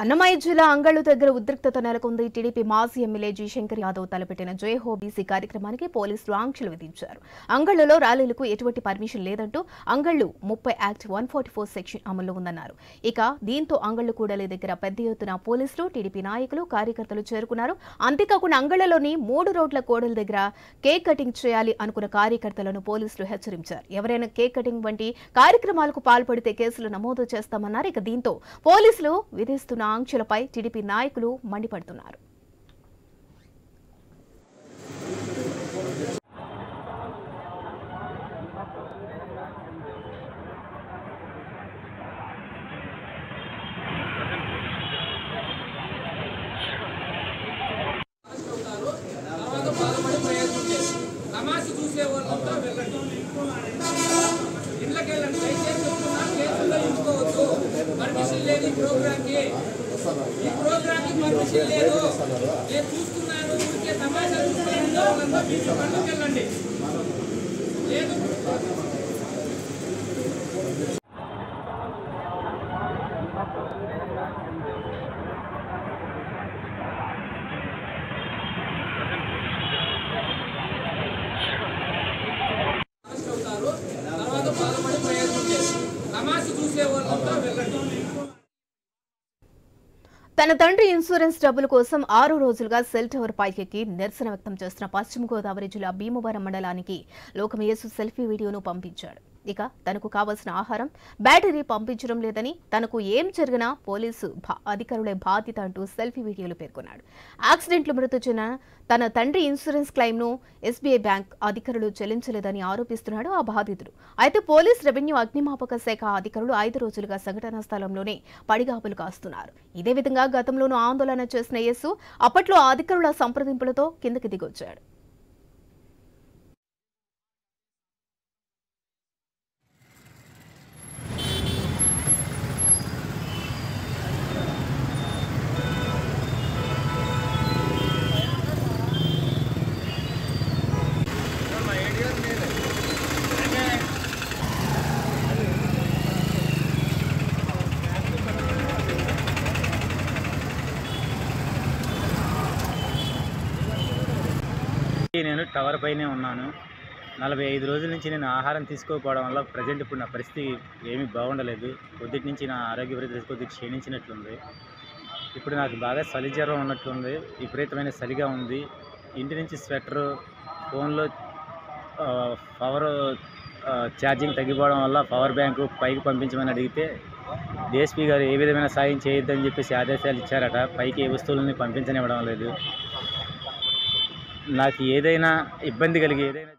అన్నమయ్య జిల్లా అంగళ్ళు దగ్గర ఉద్రిక్తత నెలకొంది. టీడీపీ మాజీ ఎమ్మెల్యే జి శంకర్ యాదవ్ తలపెట్టిన జయహో బీసీ కార్యక్రమానికి పోలీసులు ఆంక్షలు విధించారు. అంగళ్ళలో ర్యాలీలకు ఎటువంటి పర్మిషన్ లేదంటూ అంగళ్ళు 30 యాక్ట్ 144 సెక్షన్ అమల్లో ఉందన్నారు. ఇక దీంతో అంగళ్ళు కూడలి దగ్గర పెద్ద ఎత్తున పోలీసులు, టీడీపీ నాయకులు, కార్యకర్తలు చేరుకున్నారు. అంతేకాకుండా అంగళ్ళలోని 3 రోడ్ల కూడలి దగ్గర కేక్ కటింగ్ చేయాలి అనుకున్న కార్యకర్తలను పోలీసులు హెచ్చరించారు. ఎవరైనా కేక్ కటింగ్ వంటి కార్యక్రమాలకు పాల్పడితే కేసులు నమోదు చేస్తామన్నారు. ఇక దీంతో పోలీసులు విధిస్తున్న ఆంక్షలపై టీడీపీ నాయకులు మండిపడుతున్నారు. పర్మిషన్ లేదు. నేను చూస్తున్నాను, ఊరికే తమాషా చూస్తున్నాను. లేదు తర్వాత బాధపడి ప్రయత్నం చేసి తమాషా చూసే వాళ్ళంతా వెళ్ళండి. తన తండ్రి ఇన్సూరెన్స్ డబ్బుల కోసం 6 రోజులుగా సెల్ టవర్ పైకెక్కి నిరసన వ్యక్తం చేస్తున్న పశ్చిమ గోదావరి జిల్లా భీమవరం మండలానికి లోకమేసు సెల్ఫీ వీడియోను పంపించాడు. ఇక తనకు కావాల్సిన ఆహారం, బ్యాటరీ పంపించడం లేదని, తనకు ఏం జరిగినా పోలీసు అధికారులే బాధ్యత అంటూ సెల్ఫీ వీడియోలు పేర్కొన్నాడు. యాక్సిడెంట్లు మృతి చెందిన తన తండ్రి ఇన్సూరెన్స్ క్లెయిమ్ను ఎస్బీఐ బ్యాంక్ అధికారులు చెల్లించలేదని ఆరోపిస్తున్నాడు ఆ బాధితుడు. అయితే పోలీస్, రెవెన్యూ, అగ్నిమాపక శాఖ అధికారులు 5 రోజులుగా సంఘటనా స్థలంలోనే పడిగాపులు కాస్తున్నారు. ఇదే విధంగా గతంలోనూ ఆందోళన చేసిన యేసు అప్పట్లో అధికారుల సంప్రదింపులతో కిందకి దిగొచ్చాడు. నేను టవర్ పైనే ఉన్నాను. 45 రోజుల నుంచి నేను ఆహారం తీసుకోకపోవడం వల్ల ప్రజెంట్ ఇప్పుడు నా పరిస్థితి ఏమీ బాగుండలేదు. కొద్దిటి నుంచి నా ఆరోగ్య పరిస్థితి కొద్దిగా క్షీణించినట్లుంది. ఇప్పుడు నాకు బాగా చలి జ్వరం ఉన్నట్లుంది. విపరీతమైన చలిగా ఉంది. ఇంటి నుంచి స్వెటరు, ఫోన్లో పవర్ ఛార్జింగ్ తగ్గిపోవడం వల్ల పవర్ బ్యాంకు పైకి పంపించమని అడిగితే డిఎస్పీ గారు ఏ విధమైన సాయం చేయొద్దని చెప్పేసి ఆదేశాలు ఇచ్చారట. పైకి ఏ వస్తువులని పంపించనివ్వడం లేదు. నాకు ఏదైనా ఇబ్బంది కలిగి ఏదైనా